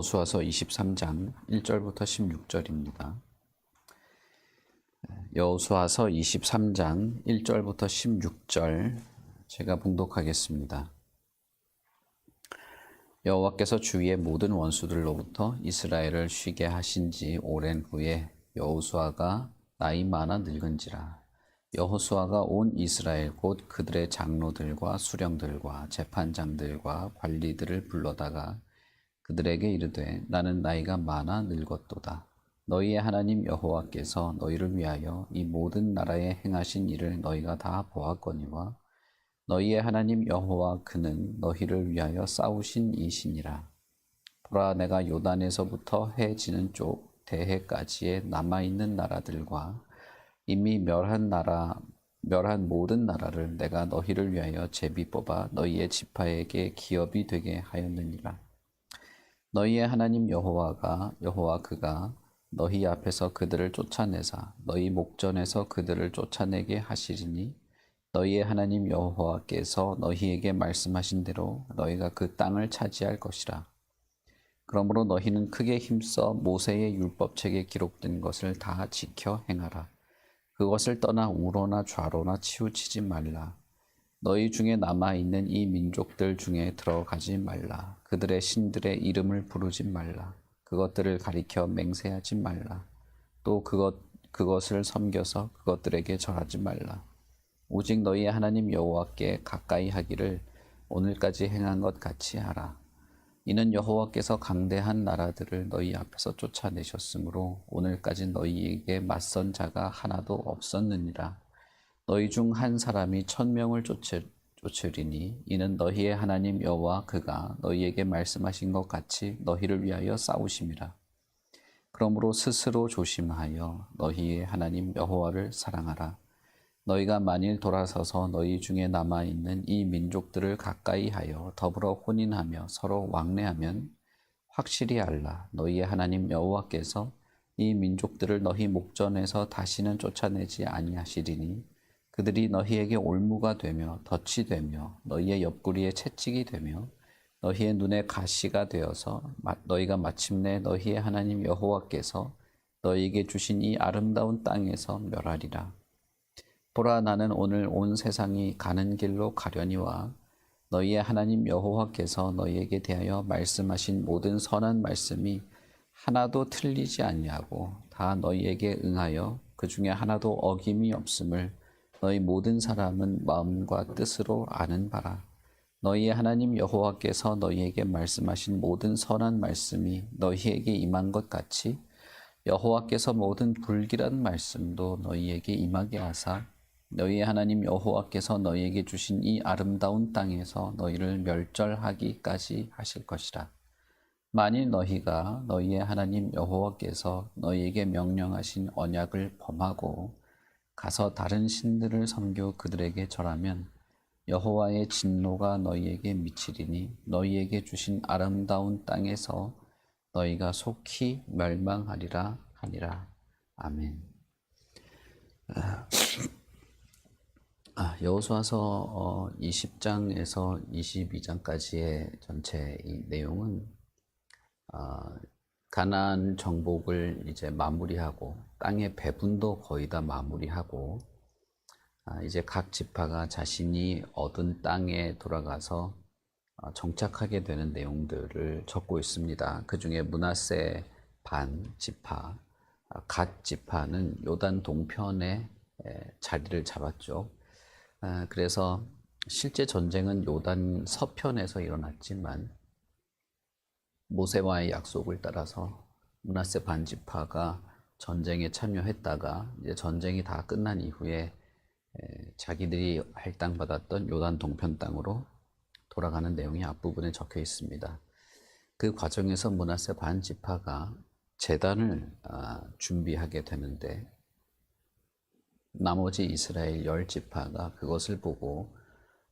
여호수아서 23장 1절부터 16절입니다. 여호수아서 23장 1절부터 16절 제가 봉독하겠습니다. 여호와께서 주위의 모든 원수들로부터 이스라엘을 쉬게 하신 지 오랜 후에 여호수아가 나이 많아 늙은지라. 여호수아가 온 이스라엘 곧 그들의 장로들과 수령들과 재판장들과 관리들을 불러다가 그들에게 이르되 나는 나이가 많아 늙었도다. 너희의 하나님 여호와께서 너희를 위하여 이 모든 나라에 행하신 일을 너희가 다 보았거니와 너희의 하나님 여호와 그는 너희를 위하여 싸우신 이시니라. 보라, 내가 요단에서부터 해 지는 쪽 대해까지의 남아있는 나라들과 이미 멸한 모든 나라를 내가 너희를 위하여 제비 뽑아 너희의 지파에게 기업이 되게 하였느니라. 너희의 하나님 여호와 그가 너희 앞에서 그들을 쫓아내사 너희 목전에서 그들을 쫓아내게 하시리니 너희의 하나님 여호와께서 너희에게 말씀하신 대로 너희가 그 땅을 차지할 것이라. 그러므로 너희는 크게 힘써 모세의 율법책에 기록된 것을 다 지켜 행하라. 그것을 떠나 우로나 좌로나 치우치지 말라. 너희 중에 남아있는 이 민족들 중에 들어가지 말라. 그들의 신들의 이름을 부르지 말라. 그것들을 가리켜 맹세하지 말라. 또 그것을 섬겨서 그것들에게 절하지 말라. 오직 너희의 하나님 여호와께 가까이 하기를 오늘까지 행한 것 같이 하라. 이는 여호와께서 강대한 나라들을 너희 앞에서 쫓아내셨으므로 오늘까지 너희에게 맞선 자가 하나도 없었느니라. 너희 중 한 사람이 1000명을 쫓으리니 이는 너희의 하나님 여호와 그가 너희에게 말씀하신 것 같이 너희를 위하여 싸우심이라. 그러므로 스스로 조심하여 너희의 하나님 여호와를 사랑하라. 너희가 만일 돌아서서 너희 중에 남아있는 이 민족들을 가까이 하여 더불어 혼인하며 서로 왕래하면 확실히 알라. 너희의 하나님 여호와께서 이 민족들을 너희 목전에서 다시는 쫓아내지 아니하시리니 그들이 너희에게 올무가 되며 덫이 되며 너희의 옆구리에 채찍이 되며 너희의 눈에 가시가 되어서 너희가 마침내 너희의 하나님 여호와께서 너희에게 주신 이 아름다운 땅에서 멸하리라. 보라, 나는 오늘 온 세상이 가는 길로 가려니와 너희의 하나님 여호와께서 너희에게 대하여 말씀하신 모든 선한 말씀이 하나도 틀리지 아니하고 다 너희에게 응하여 그 중에 하나도 어김이 없음을 너희 모든 사람은 마음과 뜻으로 아는 바라. 너희의 하나님 여호와께서 너희에게 말씀하신 모든 선한 말씀이 너희에게 임한 것 같이 여호와께서 모든 불길한 말씀도 너희에게 임하게 하사 너희의 하나님 여호와께서 너희에게 주신 이 아름다운 땅에서 너희를 멸절하기까지 하실 것이라. 만일 너희가 너희의 하나님 여호와께서 너희에게 명령하신 언약을 범하고 가서 다른 신들을 섬겨 그들에게 절하면 여호와의 진노가 너희에게 미치리니 너희에게 주신 아름다운 땅에서 너희가 속히 멸망하리라 하니라. 아멘. 여호수아서 20장에서 22장까지의 전체 이 내용은 가나안 정복을 이제 마무리하고 땅의 배분도 거의 다 마무리하고 이제 각 지파가 자신이 얻은 땅에 돌아가서 정착하게 되는 내용들을 적고 있습니다. 그 중에 므낫세 반 지파, 갓 지파는 요단 동편에 자리를 잡았죠. 그래서 실제 전쟁은 요단 서편에서 일어났지만 모세와의 약속을 따라서 므낫세 반지파가 전쟁에 참여했다가 이제 전쟁이 다 끝난 이후에 자기들이 할당받았던 요단 동편 땅으로 돌아가는 내용이 앞부분에 적혀 있습니다. 그 과정에서 므낫세 반지파가 제단을 준비하게 되는데 나머지 이스라엘 10지파가 그것을 보고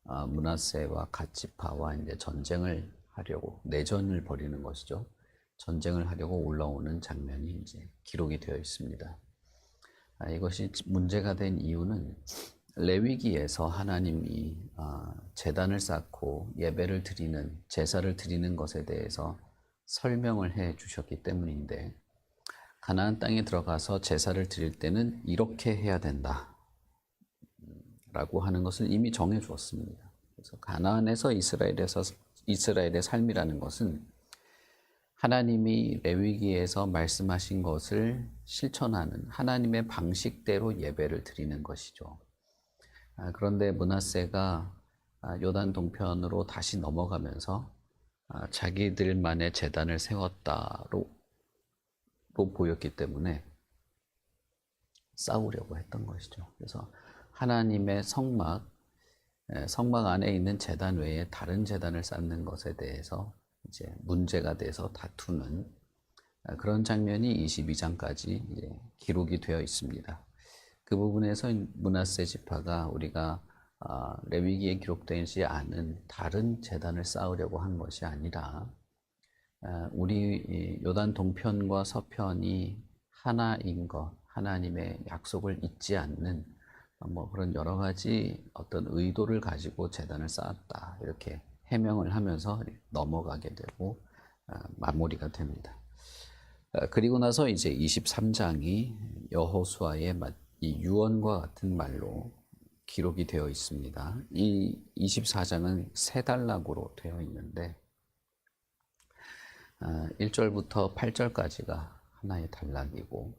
므낫세와 갓 지파와 이제 전쟁을 하려고 내전을 벌이는 것이죠. 전쟁을 하려고 올라오는 장면이 이제 기록이 되어 있습니다. 이것이 문제가 된 이유는 레위기에서 하나님이 제단을 쌓고 예배를 드리는 제사를 드리는 것에 대해서 설명을 해 주셨기 때문인데, 가나안 땅에 들어가서 제사를 드릴 때는 이렇게 해야 된다 라고 하는 것을 이미 정해 주었습니다. 그래서 가나안에서 이스라엘의 삶이라는 것은 하나님이 레위기에서 말씀하신 것을 실천하는 하나님의 방식대로 예배를 드리는 것이죠. 그런데 므낫세가 요단 동편으로 다시 넘어가면서 자기들만의 제단을 세웠다로 보였기 때문에 싸우려고 했던 것이죠. 그래서 하나님의 성막 안에 있는 제단 외에 다른 제단을 쌓는 것에 대해서 이제 문제가 돼서 다투는 그런 장면이 22장까지 기록이 되어 있습니다. 그 부분에서 므낫세 지파가 우리가 레위기에 기록되지 않은 다른 제단을 쌓으려고 한 것이 아니라 우리 요단 동편과 서편이 하나인 것, 하나님의 약속을 잊지 않는 그런 여러 가지 어떤 의도를 가지고 제단을 쌓았다, 이렇게 해명을 하면서 넘어가게 되고 마무리가 됩니다. 그리고 나서 이제 23장이 여호수아의 이 유언과 같은 말로 기록이 되어 있습니다. 이 24장은 세 단락으로 되어 있는데 1절부터 8절까지가 하나의 단락이고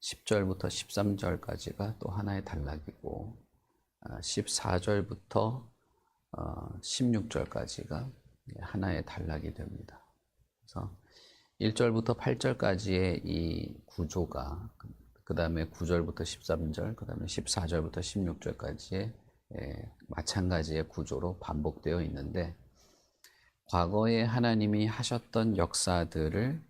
10절부터 13절까지가 또 하나의 단락이고 14절부터 16절까지가 하나의 단락이 됩니다. 그래서 1절부터 8절까지의 이 구조가 그 다음에 9절부터 13절, 그 다음에 14절부터 16절까지의 마찬가지의 구조로 반복되어 있는데, 과거에 하나님이 하셨던 역사들을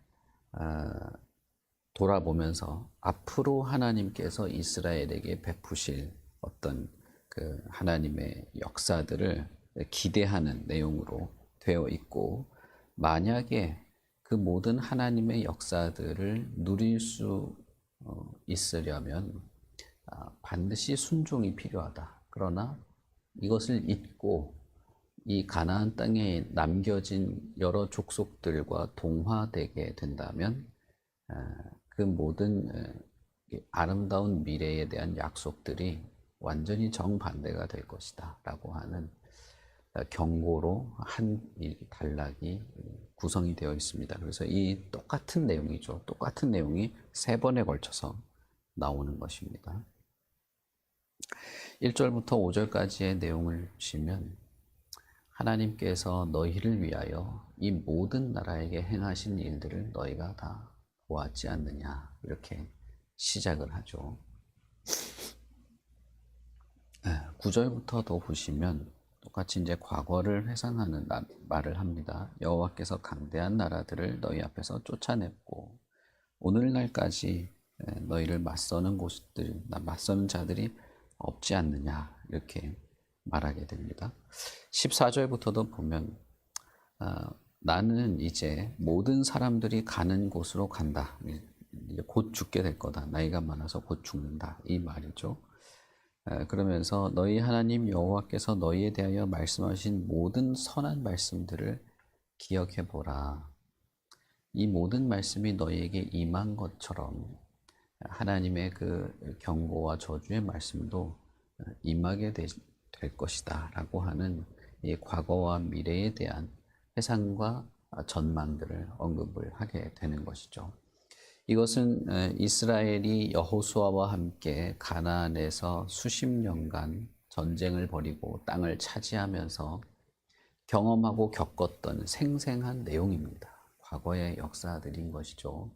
돌아보면서 앞으로 하나님께서 이스라엘에게 베푸실 어떤 그 하나님의 역사들을 기대하는 내용으로 되어 있고, 만약에 그 모든 하나님의 역사들을 누릴 수 있으려면 반드시 순종이 필요하다. 그러나 이것을 잊고 이 가나안 땅에 남겨진 여러 족속들과 동화되게 된다면 그 모든 아름다운 미래에 대한 약속들이 완전히 정반대가 될 것이다 라고 하는 경고로 한 단락이 구성이 되어 있습니다. 그래서 이 똑같은 내용이죠. 똑같은 내용이 세 번에 걸쳐서 나오는 것입니다. 1절부터 5절까지의 내용을 보시면 하나님께서 너희를 위하여 이 모든 나라에게 행하신 일들을 너희가 다 보았지 않느냐, 이렇게 시작을 하죠. 9절부터 더 보시면 똑같이 이제 과거를 회상하는 말을 합니다. 여호와께서 강대한 나라들을 너희 앞에서 쫓아냈고 오늘날까지 너희를 맞서는 자들이 없지 않느냐, 이렇게 말하게 됩니다. 14절부터도 보면 나는 이제 모든 사람들이 가는 곳으로 간다. 이제 곧 죽게 될 거다. 나이가 많아서 곧 죽는다. 이 말이죠. 그러면서 너희 하나님 여호와께서 너희에 대하여 말씀하신 모든 선한 말씀들을 기억해 보라. 이 모든 말씀이 너희에게 임한 것처럼 하나님의 그 경고와 저주의 말씀도 임하게 될 것이다 라고 하는 이 과거와 미래에 대한 회상과 전망들을 언급을 하게 되는 것이죠. 이것은 이스라엘이 여호수아와 함께 가나안에서 수십 년간 전쟁을 벌이고 땅을 차지하면서 경험하고 겪었던 생생한 내용입니다. 과거의 역사들인 것이죠.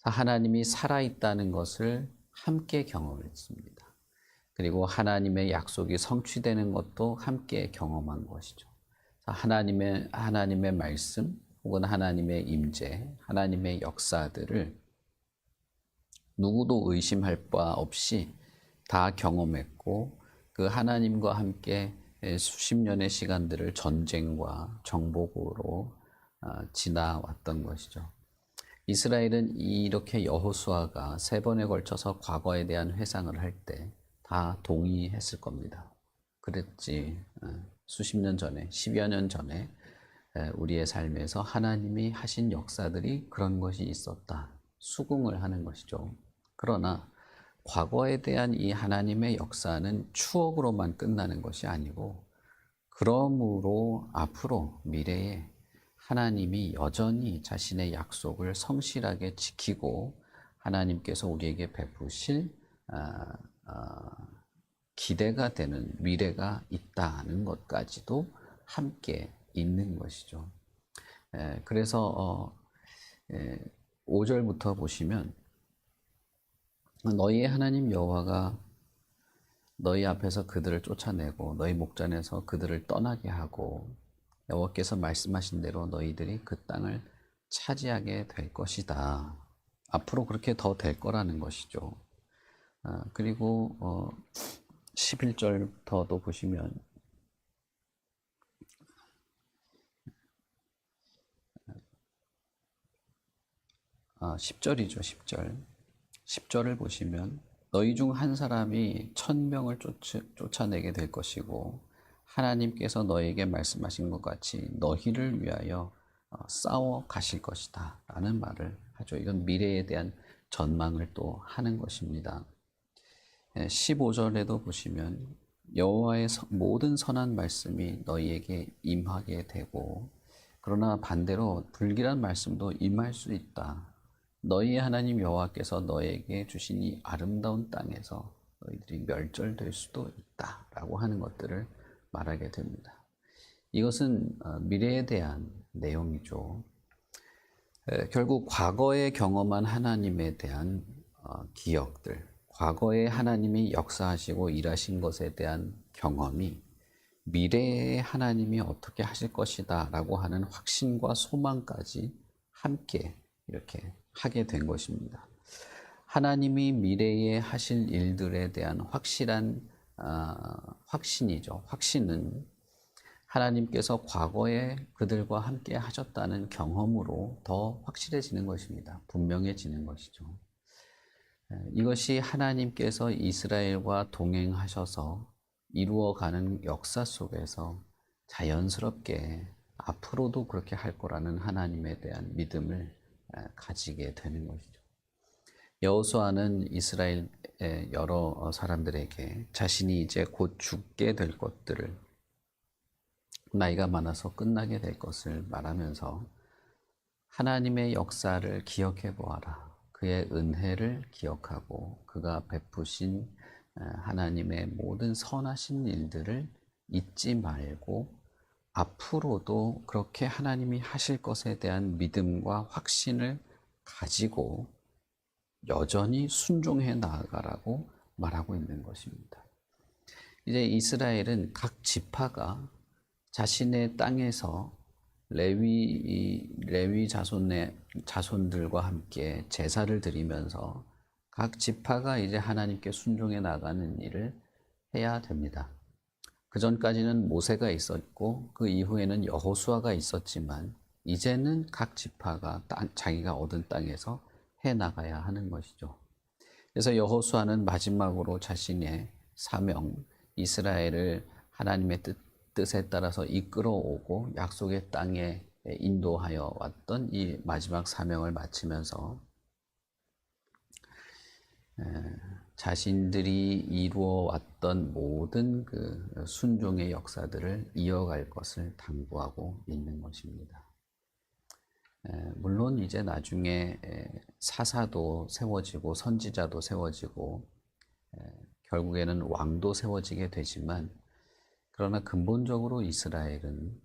하나님이 살아있다는 것을 함께 경험했습니다. 그리고 하나님의 약속이 성취되는 것도 함께 경험한 것이죠. 하나님의 말씀 혹은 하나님의 임재, 하나님의 역사들을 누구도 의심할 바 없이 다 경험했고, 그 하나님과 함께 수십 년의 시간들을 전쟁과 정복으로 지나왔던 것이죠. 이스라엘은 이렇게 여호수아가 세 번에 걸쳐서 과거에 대한 회상을 할 때 다 동의했을 겁니다. 그랬지, 수십 년 전에, 10여 년 전에 우리의 삶에서 하나님이 하신 역사들이 그런 것이 있었다. 수긍을 하는 것이죠. 그러나 과거에 대한 이 하나님의 역사는 추억으로만 끝나는 것이 아니고, 그러므로 앞으로 미래에 하나님이 여전히 자신의 약속을 성실하게 지키고 하나님께서 우리에게 베푸실 기대가 되는 미래가 있다는 것까지도 함께 있는 것이죠. 그래서 5절부터 보시면, 너희의 하나님 여호와가 너희 앞에서 그들을 쫓아내고 너희 목전에서 그들을 떠나게 하고 여호와께서 말씀하신 대로 너희들이 그 땅을 차지하게 될 것이다. 앞으로 그렇게 더 될 거라는 것이죠. 그리고 11절부터도 보시면, 10절이죠. 10절. 10절을 보시면, 너희 중 한 사람이 1000명을 쫓아내게 될 것이고 하나님께서 너에게 말씀하신 것 같이 너희를 위하여 싸워 가실 것이다 라는 말을 하죠. 이건 미래에 대한 전망을 또 하는 것입니다. 15절에도 보시면, 여호와의 모든 선한 말씀이 너희에게 임하게 되고 그러나 반대로 불길한 말씀도 임할 수 있다. 너희의 하나님 여호와께서 너에게 주신 이 아름다운 땅에서 너희들이 멸절될 수도 있다 라고 하는 것들을 말하게 됩니다. 이것은 미래에 대한 내용이죠. 결국 과거에 경험한 하나님에 대한 기억들, 과거에 하나님이 역사하시고 일하신 것에 대한 경험이 미래에 하나님이 어떻게 하실 것이다 라고 하는 확신과 소망까지 함께 이렇게 하게 된 것입니다. 하나님이 미래에 하실 일들에 대한 확실한 확신이죠. 확신은 하나님께서 과거에 그들과 함께 하셨다는 경험으로 더 확실해지는 것입니다. 분명해지는 것이죠. 이것이 하나님께서 이스라엘과 동행하셔서 이루어가는 역사 속에서 자연스럽게 앞으로도 그렇게 할 거라는 하나님에 대한 믿음을 가지게 되는 것이죠. 여호수아는 이스라엘의 여러 사람들에게 자신이 이제 곧 죽게 될 것들을, 나이가 많아서 끝나게 될 것을 말하면서 하나님의 역사를 기억해 보아라. 그의 은혜를 기억하고 그가 베푸신 하나님의 모든 선하신 일들을 잊지 말고 앞으로도 그렇게 하나님이 하실 것에 대한 믿음과 확신을 가지고 여전히 순종해 나아가라고 말하고 있는 것입니다. 이제 이스라엘은 각 지파가 자신의 땅에서 레위 자손들과 함께 제사를 드리면서 각 지파가 이제 하나님께 순종해 나가는 일을 해야 됩니다. 그 전까지는 모세가 있었고 그 이후에는 여호수아가 있었지만 이제는 각 지파가 자기가 얻은 땅에서 해 나가야 하는 것이죠. 그래서 여호수아는 마지막으로 자신의 사명, 이스라엘을 하나님의 뜻에 따라서 이끌어오고 약속의 땅에 인도하여 왔던 이 마지막 사명을 마치면서 자신들이 이루어 왔던 모든 그 순종의 역사들을 이어갈 것을 당부하고 있는 것입니다. 물론 이제 나중에 사사도 세워지고 선지자도 세워지고 결국에는 왕도 세워지게 되지만, 그러나 근본적으로 이스라엘은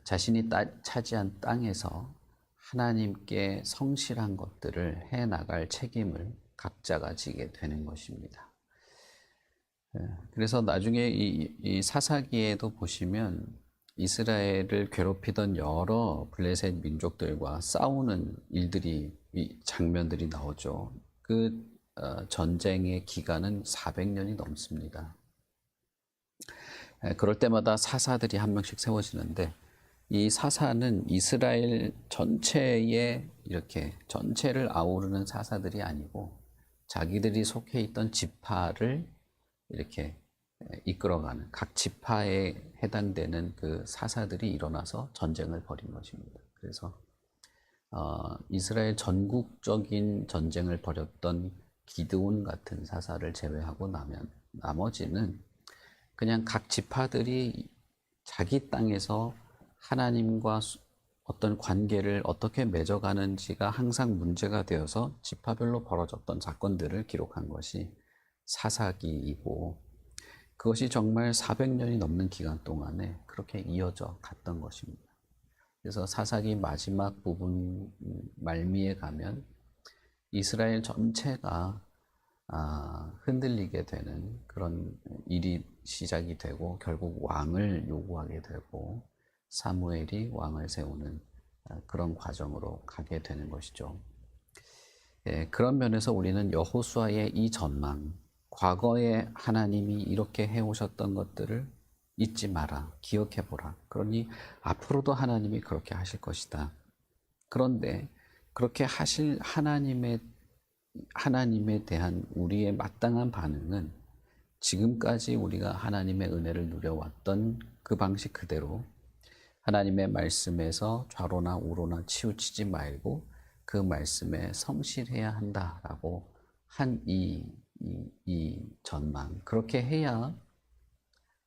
자신이 차지한 땅에서 하나님께 성실한 것들을 해나갈 책임을 각자가 지게 되는 것입니다. 그래서 나중에 이 사사기에도 보시면 이스라엘을 괴롭히던 여러 블레셋 민족들과 싸우는 일들이, 장면들이 나오죠. 그 전쟁의 기간은 400년이 넘습니다. 그럴 때마다 사사들이 한 명씩 세워지는데, 이 사사는 이스라엘 전체에 이렇게 전체를 아우르는 사사들이 아니고 자기들이 속해 있던 지파를 이렇게 이끌어가는 각 지파에 해당되는 그 사사들이 일어나서 전쟁을 벌인 것입니다. 그래서 이스라엘 전국적인 전쟁을 벌였던 기드온 같은 사사를 제외하고 나면 나머지는 그냥 각 지파들이 자기 땅에서 하나님과 어떤 관계를 어떻게 맺어가는지가 항상 문제가 되어서 지파별로 벌어졌던 사건들을 기록한 것이 사사기이고, 그것이 정말 400년이 넘는 기간 동안에 그렇게 이어져 갔던 것입니다. 그래서 사사기 마지막 부분 말미에 가면 이스라엘 전체가 흔들리게 되는 그런 일이 시작이 되고, 결국 왕을 요구하게 되고 사무엘이 왕을 세우는 그런 과정으로 가게 되는 것이죠. 그런 면에서 우리는 여호수아의 이 전망, 과거에 하나님이 이렇게 해오셨던 것들을 잊지 마라, 기억해보라. 그러니 앞으로도 하나님이 그렇게 하실 것이다. 그런데 그렇게 하실 하나님에 대한 우리의 마땅한 반응은 지금까지 우리가 하나님의 은혜를 누려왔던 그 방식 그대로 하나님의 말씀에서 좌로나 우로나 치우치지 말고 그 말씀에 성실해야 한다라고 한 이 전망, 그렇게 해야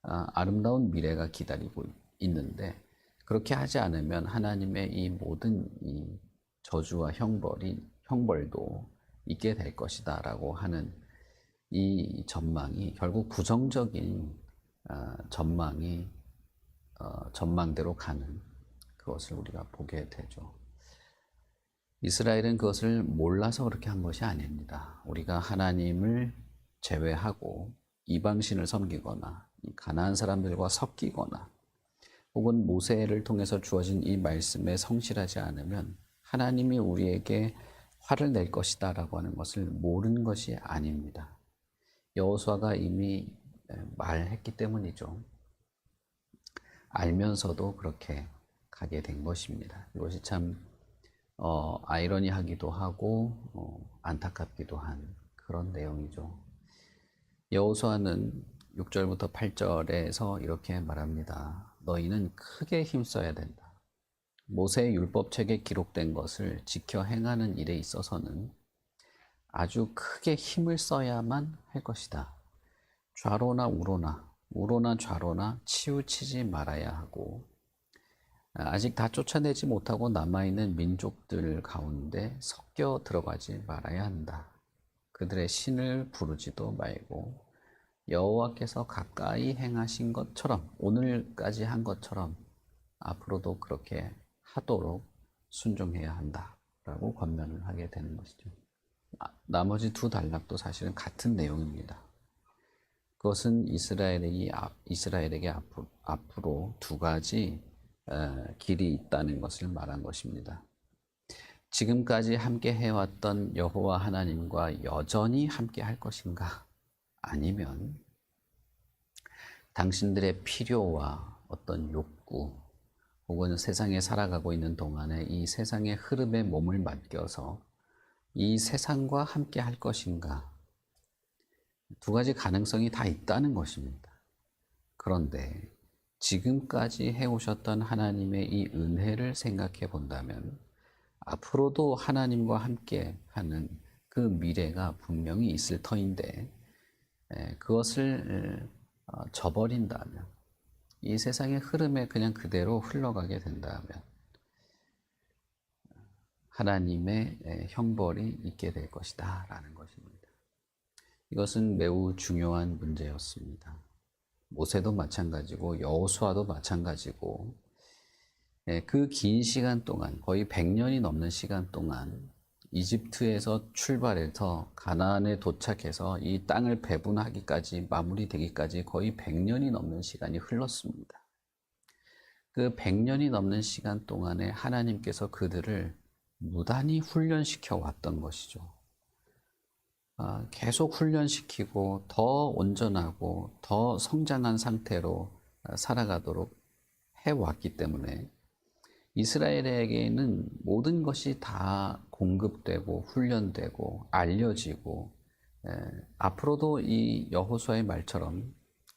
아름다운 미래가 기다리고 있는데, 그렇게 하지 않으면 하나님의 이 모든 이 저주와 형벌도 있게 될 것이다 라고 하는 이 전망이 결국 부정적인 전망대로 가는 그것을 우리가 보게 되죠. 이스라엘은 그것을 몰라서 그렇게 한 것이 아닙니다. 우리가 하나님을 제외하고 이방신을 섬기거나 가나안 사람들과 섞이거나 혹은 모세를 통해서 주어진 이 말씀에 성실하지 않으면 하나님이 우리에게 화를 낼 것이다 라고 하는 것을 모르는 것이 아닙니다. 여호수아가 이미 말했기 때문이죠. 알면서도 그렇게 가게 된 것입니다. 이것이 참 아이러니하기도 하고 안타깝기도 한 그런 내용이죠. 여호수아는 6절부터 8절에서 이렇게 말합니다. 너희는 크게 힘써야 된다. 모세의 율법책에 기록된 것을 지켜 행하는 일에 있어서는 아주 크게 힘을 써야만 할 것이다. 좌로나 우로나 좌로나 치우치지 말아야 하고, 아직 다 쫓아내지 못하고 남아있는 민족들 가운데 섞여 들어가지 말아야 한다. 그들의 신을 부르지도 말고 여호와께서 가까이 행하신 것처럼, 오늘까지 한 것처럼 앞으로도 그렇게 하도록 순종해야 한다라고 권면을 하게 되는 것이죠. 나머지 두 단락도 사실은 같은 내용입니다. 그것은 이스라엘에게 앞으로 두 가지 길이 있다는 것을 말한 것입니다. 지금까지 함께 해왔던 여호와 하나님과 여전히 함께 할 것인가? 아니면 당신들의 필요와 어떤 욕구 혹은 세상에 살아가고 있는 동안에 이 세상의 흐름에 몸을 맡겨서 이 세상과 함께 할 것인가? 두 가지 가능성이 다 있다는 것입니다. 그런데 지금까지 해오셨던 하나님의 이 은혜를 생각해 본다면 앞으로도 하나님과 함께 하는 그 미래가 분명히 있을 터인데, 그것을 저버린다면, 이 세상의 흐름에 그냥 그대로 흘러가게 된다면 하나님의 형벌이 있게 될 것이다 라는 것입니다. 이것은 매우 중요한 문제였습니다. 모세도 마찬가지고 여호수아도 마찬가지고, 그 긴 시간 동안, 거의 100년이 넘는 시간 동안 이집트에서 출발해서 가나안에 도착해서 이 땅을 배분하기까지, 마무리되기까지 거의 100년이 넘는 시간이 흘렀습니다. 그 100년이 넘는 시간 동안에 하나님께서 그들을 무단히 훈련시켜 왔던 것이죠. 계속 훈련시키고 더 온전하고 더 성장한 상태로 살아가도록 해왔기 때문에 이스라엘에게는 모든 것이 다 공급되고 훈련되고 알려지고, 앞으로도 이 여호수아의 말처럼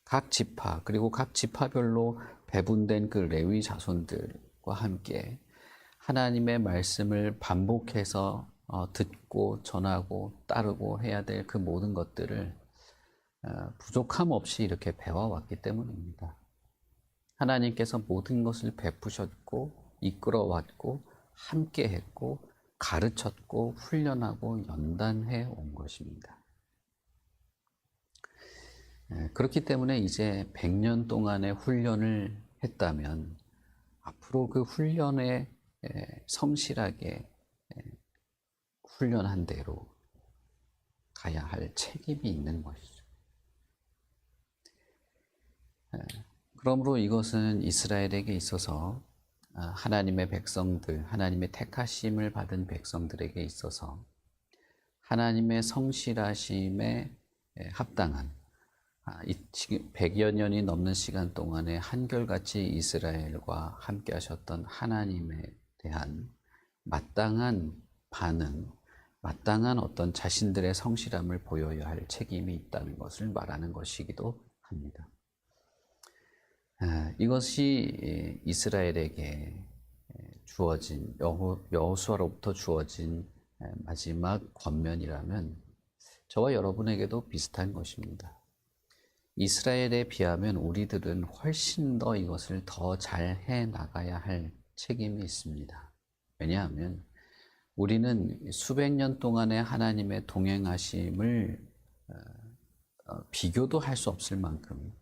각 지파 그리고 각 지파별로 배분된 그 레위 자손들과 함께 하나님의 말씀을 반복해서 듣고 전하고 따르고 해야 될 그 모든 것들을 부족함 없이 이렇게 배워왔기 때문입니다. 하나님께서 모든 것을 베푸셨고 이끌어왔고 함께했고 가르쳤고 훈련하고 연단해 온 것입니다. 그렇기 때문에 이제 100년 동안의 훈련을 했다면 앞으로 그 훈련에 성실하게 훈련한 대로 가야 할 책임이 있는 것이죠. 그러므로 이것은 이스라엘에게 있어서 하나님의 백성들, 하나님의 택하심을 받은 백성들에게 있어서 하나님의 성실하심에 합당한 지금 100여 년이 넘는 시간 동안에 한결같이 이스라엘과 함께 하셨던 하나님에 대한 마땅한 반응, 마땅한 어떤 자신들의 성실함을 보여야 할 책임이 있다는 것을 말하는 것이기도 합니다. 이것이 이스라엘에게 주어진 여호수아로부터 주어진 마지막 권면이라면 저와 여러분에게도 비슷한 것입니다. 이스라엘에 비하면 우리들은 훨씬 더 이것을 더 잘 해 나가야 할 책임이 있습니다. 왜냐하면 우리는 수백 년 동안의 하나님의 동행하심을 비교도 할 수 없을 만큼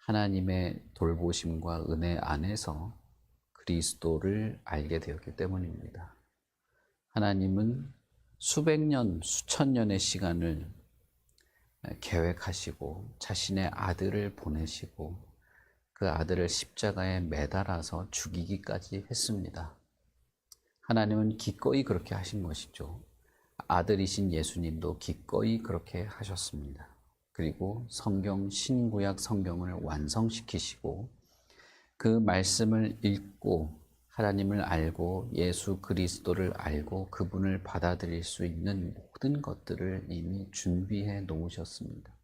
하나님의 돌보심과 은혜 안에서 그리스도를 알게 되었기 때문입니다. 하나님은 수백 년, 수천 년의 시간을 계획하시고 자신의 아들을 보내시고 그 아들을 십자가에 매달아서 죽이기까지 했습니다. 하나님은 기꺼이 그렇게 하신 것이죠. 아들이신 예수님도 기꺼이 그렇게 하셨습니다. 그리고 성경, 신구약 성경을 완성시키시고 그 말씀을 읽고 하나님을 알고 예수 그리스도를 알고 그분을 받아들일 수 있는 모든 것들을 이미 준비해 놓으셨습니다.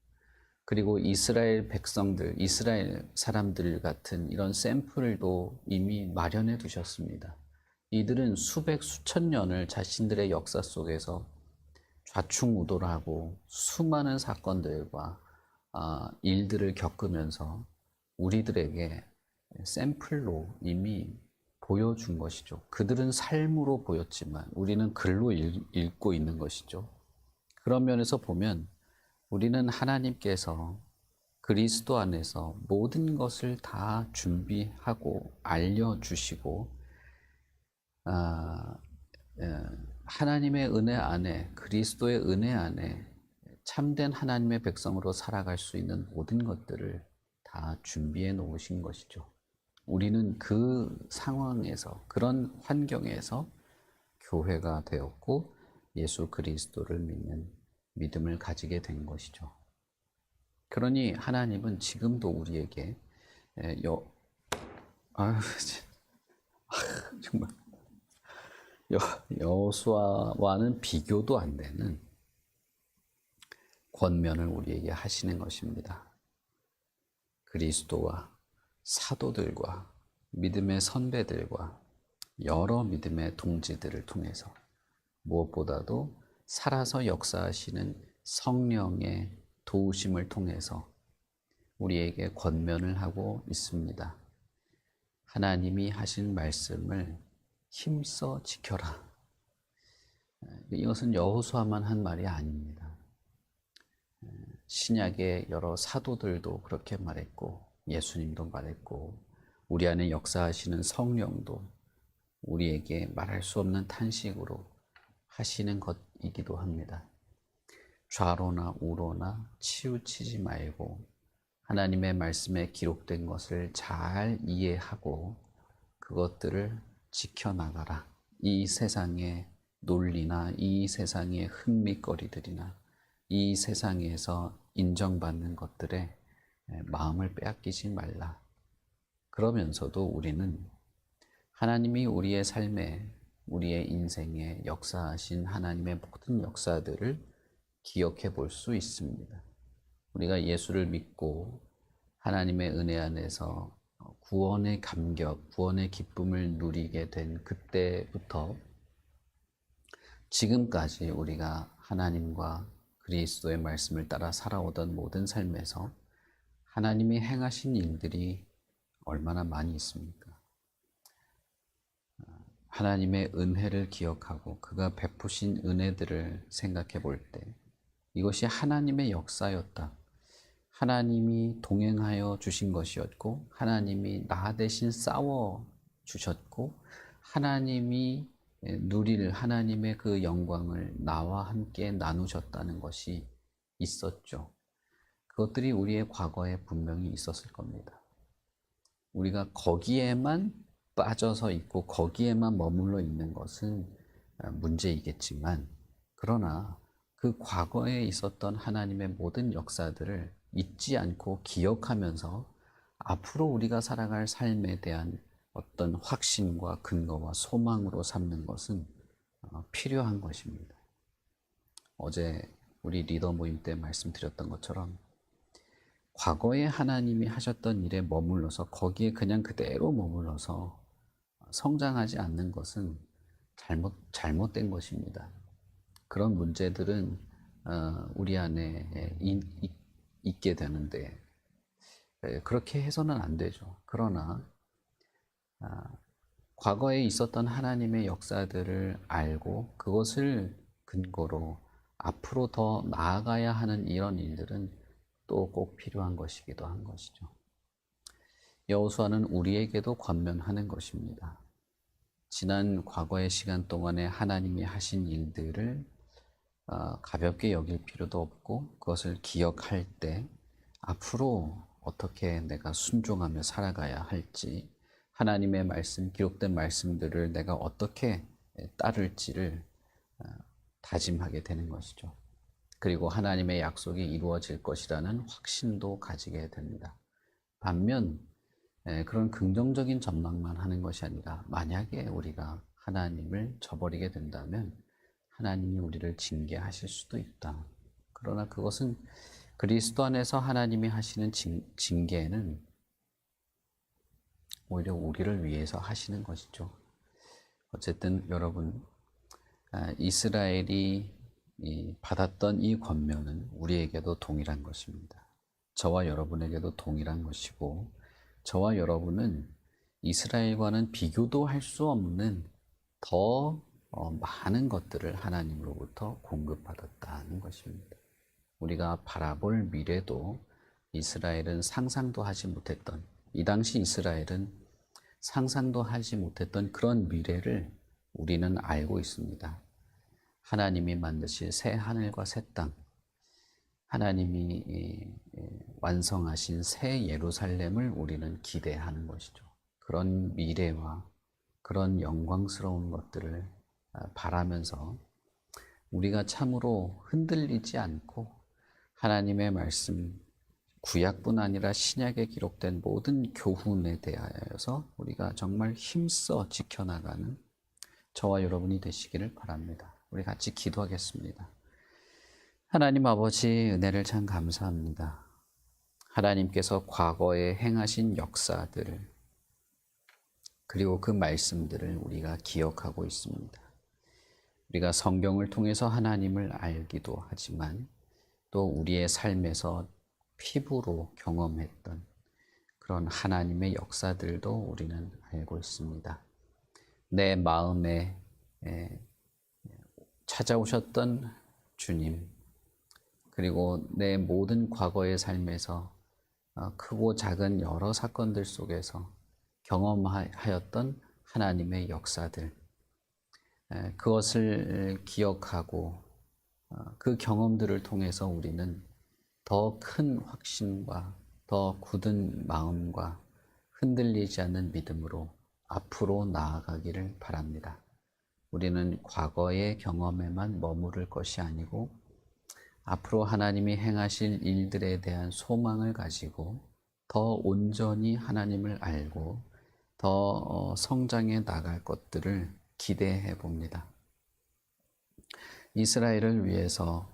그리고 이스라엘 백성들, 이스라엘 사람들 같은 이런 샘플도 이미 마련해 두셨습니다. 이들은 수백, 수천 년을 자신들의 역사 속에서 좌충우돌하고 수많은 사건들과 일들을 겪으면서 우리들에게 샘플로 이미 보여준 것이죠. 그들은 삶으로 보였지만 우리는 글로 읽고 있는 것이죠. 그런 면에서 보면 우리는 하나님께서 그리스도 안에서 모든 것을 다 준비하고 알려주시고 하나님의 은혜 안에, 그리스도의 은혜 안에 참된 하나님의 백성으로 살아갈 수 있는 모든 것들을 다 준비해 놓으신 것이죠. 우리는 그 상황에서, 그런 환경에서 교회가 되었고 예수 그리스도를 믿는 믿음을 가지게 된 것이죠. 그러니 하나님은 지금도 우리에게 정말 여호수아와는 비교도 안 되는 권면을 우리에게 하시는 것입니다. 그리스도와 사도들과 믿음의 선배들과 여러 믿음의 동지들을 통해서 무엇보다도 살아서 역사하시는 성령의 도우심을 통해서 우리에게 권면을 하고 있습니다. 하나님이 하신 말씀을 힘써 지켜라. 이것은 여호수아만 한 말이 아닙니다. 신약의 여러 사도들도 그렇게 말했고 예수님도 말했고 우리 안에 역사하시는 성령도 우리에게 말할 수 없는 탄식으로 하시는 것이기도 합니다. 좌로나 우로나 치우치지 말고 하나님의 말씀에 기록된 것을 잘 이해하고 그것들을 지켜나가라. 이 세상의 논리나 이 세상의 흥미거리들이나 이 세상에서 인정받는 것들에 마음을 빼앗기지 말라. 그러면서도 우리는 하나님이 우리의 삶에, 우리의 인생에 역사하신 하나님의 모든 역사들을 기억해 볼 수 있습니다. 우리가 예수를 믿고 하나님의 은혜 안에서 구원의 감격, 구원의 기쁨을 누리게 된 그때부터 지금까지 우리가 하나님과 그리스도의 말씀을 따라 살아오던 모든 삶에서 하나님이 행하신 일들이 얼마나 많이 있습니까? 하나님의 은혜를 기억하고 그가 베푸신 은혜들을 생각해 볼 때 이것이 하나님의 역사였다. 하나님이 동행하여 주신 것이었고 하나님이 나 대신 싸워 주셨고 하나님이 누릴 하나님의 그 영광을 나와 함께 나누셨다는 것이 있었죠. 그것들이 우리의 과거에 분명히 있었을 겁니다. 우리가 거기에만 빠져서 있고 거기에만 머물러 있는 것은 문제이겠지만 그러나 그 과거에 있었던 하나님의 모든 역사들을 잊지 않고 기억하면서 앞으로 우리가 살아갈 삶에 대한 어떤 확신과 근거와 소망으로 삼는 것은 필요한 것입니다. 어제 우리 리더 모임 때 말씀드렸던 것처럼 과거에 하나님이 하셨던 일에 머물러서 거기에 그냥 그대로 머물러서 성장하지 않는 것은 잘못된 것입니다. 그런 문제들은 우리 안에 있게 되는데 그렇게 해서는 안 되죠. 그러나 과거에 있었던 하나님의 역사들을 알고 그것을 근거로 앞으로 더 나아가야 하는 이런 일들은 또 꼭 필요한 것이기도 한 것이죠. 여호수아는 우리에게도 권면하는 것입니다. 지난 과거의 시간 동안에 하나님이 하신 일들을 가볍게 여길 필요도 없고 그것을 기억할 때 앞으로 어떻게 내가 순종하며 살아가야 할지 하나님의 말씀, 기록된 말씀들을 내가 어떻게 따를지를 다짐하게 되는 것이죠. 그리고 하나님의 약속이 이루어질 것이라는 확신도 가지게 됩니다. 반면 그런 긍정적인 전망만 하는 것이 아니라 만약에 우리가 하나님을 저버리게 된다면 하나님이 우리를 징계하실 수도 있다. 그러나 그것은 그리스도 안에서 하나님이 하시는 징계는 오히려 우리를 위해서 하시는 것이죠. 어쨌든 여러분, 이스라엘이 받았던 이 권면은 우리에게도 동일한 것입니다. 저와 여러분에게도 동일한 것이고 저와 여러분은 이스라엘과는 비교도 할 수 없는 더 많은 것들을 하나님으로부터 공급받았다는 것입니다. 우리가 바라볼 미래도 이스라엘은 상상도 하지 못했던, 이 당시 이스라엘은 상상도 하지 못했던 그런 미래를 우리는 알고 있습니다. 하나님이 만드실 새 하늘과 새 땅, 하나님이 완성하신 새 예루살렘을 우리는 기대하는 것이죠. 그런 미래와 그런 영광스러운 것들을 바라면서 우리가 참으로 흔들리지 않고 하나님의 말씀, 구약뿐 아니라 신약에 기록된 모든 교훈에 대하여서 우리가 정말 힘써 지켜나가는 저와 여러분이 되시기를 바랍니다. 우리 같이 기도하겠습니다. 하나님 아버지, 은혜를 참 감사합니다. 하나님께서 과거에 행하신 역사들을 그리고 그 말씀들을 우리가 기억하고 있습니다. 우리가 성경을 통해서 하나님을 알기도 하지만 또 우리의 삶에서 피부로 경험했던 그런 하나님의 역사들도 우리는 알고 있습니다. 내 마음에 찾아오셨던 주님, 그리고 내 모든 과거의 삶에서 크고 작은 여러 사건들 속에서 경험하였던 하나님의 역사들, 그것을 기억하고 그 경험들을 통해서 우리는 더 큰 확신과 더 굳은 마음과 흔들리지 않는 믿음으로 앞으로 나아가기를 바랍니다. 우리는 과거의 경험에만 머무를 것이 아니고 앞으로 하나님이 행하실 일들에 대한 소망을 가지고 더 온전히 하나님을 알고 더 성장해 나갈 것들을 기대해 봅니다. 이스라엘을 위해서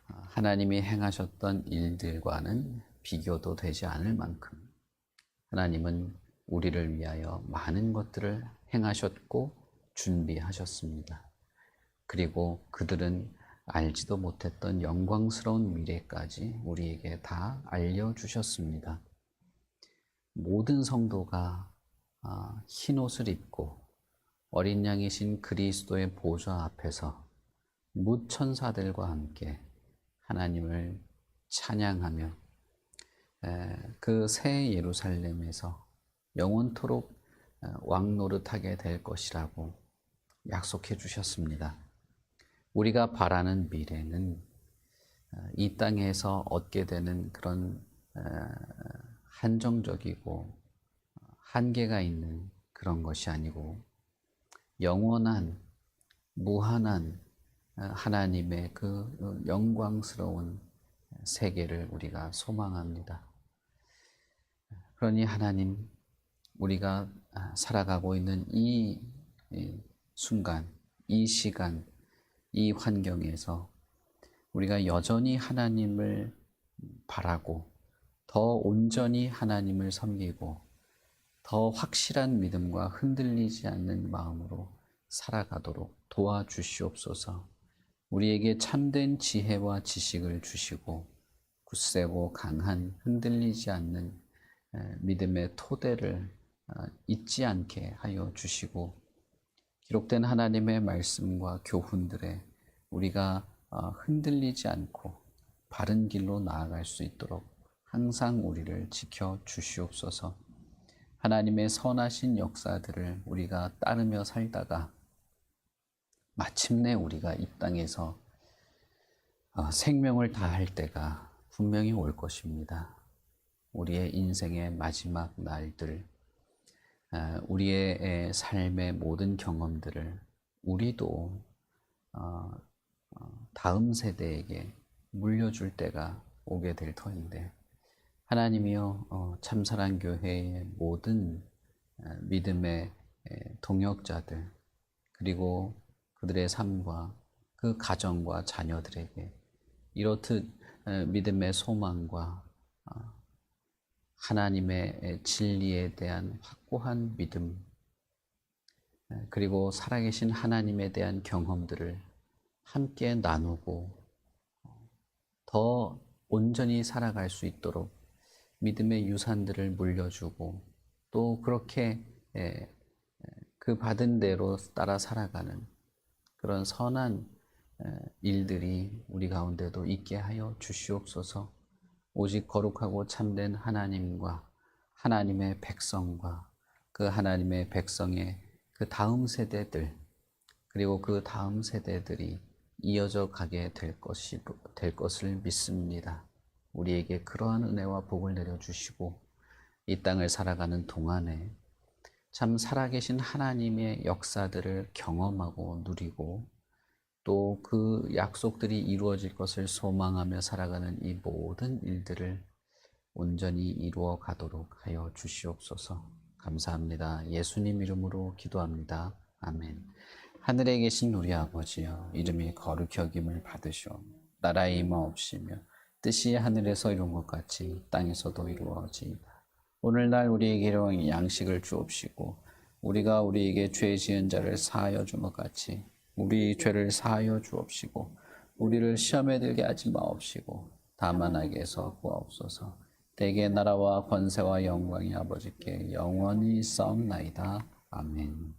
하나님이 행하셨던 일들과는 비교도 되지 않을 만큼 하나님은 우리를 위하여 많은 것들을 행하셨고 준비하셨습니다. 그리고 그들은 알지도 못했던 영광스러운 미래까지 우리에게 다 알려주셨습니다. 모든 성도가 흰옷을 입고 어린 양이신 그리스도의 보좌 앞에서 뭇 천사들과 함께 하나님을 찬양하며 그 새 예루살렘에서 영원토록 왕노릇하게 될 것이라고 약속해 주셨습니다. 우리가 바라는 미래는 이 땅에서 얻게 되는 그런 한정적이고 한계가 있는 그런 것이 아니고 영원한 무한한 하나님의 그 영광스러운 세계를 우리가 소망합니다. 그러니 하나님, 우리가 살아가고 있는 이 순간, 이 시간, 이 환경에서 우리가 여전히 하나님을 바라고 더 온전히 하나님을 섬기고 더 확실한 믿음과 흔들리지 않는 마음으로 살아가도록 도와주시옵소서. 우리에게 참된 지혜와 지식을 주시고 굳세고 강한 흔들리지 않는 믿음의 토대를 잊지 않게 하여 주시고 기록된 하나님의 말씀과 교훈들에 우리가 흔들리지 않고 바른 길로 나아갈 수 있도록 항상 우리를 지켜 주시옵소서. 하나님의 선하신 역사들을 우리가 따르며 살다가 마침내 우리가 이 땅에서 생명을 다할 때가 분명히 올 것입니다. 우리의 인생의 마지막 날들, 우리의 삶의 모든 경험들을 우리도 다음 세대에게 물려줄 때가 오게 될 터인데 하나님이여, 참사랑교회의 모든 믿음의 동역자들 그리고 그들의 삶과 그 가정과 자녀들에게 이렇듯 믿음의 소망과 하나님의 진리에 대한 확고한 믿음 그리고 살아계신 하나님에 대한 경험들을 함께 나누고 더 온전히 살아갈 수 있도록 믿음의 유산들을 물려주고 또 그렇게 그 받은 대로 따라 살아가는 그런 선한 일들이 우리 가운데도 있게 하여 주시옵소서. 오직 거룩하고 참된 하나님과 하나님의 백성과 그 하나님의 백성의 그 다음 세대들 그리고 그 다음 세대들이 이어져 가게 될 것을 믿습니다. 우리에게 그러한 은혜와 복을 내려주시고 이 땅을 살아가는 동안에 참 살아계신 하나님의 역사들을 경험하고 누리고 또 그 약속들이 이루어질 것을 소망하며 살아가는 이 모든 일들을 온전히 이루어 가도록 하여 주시옵소서. 감사합니다. 예수님 이름으로 기도합니다. 아멘. 하늘에 계신 우리 아버지여, 이름이 거룩히 여김을 받으시오. 나라의 임하옵시며 뜻이 하늘에서 이룬 것 같이 땅에서도 이루어지이다. 오늘날 우리에게 일용할 양식을 주옵시고 우리가 우리에게 죄 지은 자를 사하여 준 것 같이 우리 죄를 사하여 주옵시고 우리를 시험에 들게 하지 마옵시고 다만 악에서 구하옵소서. 대개 나라와 권세와 영광이 아버지께 영원히 있사옵나이다. 아멘.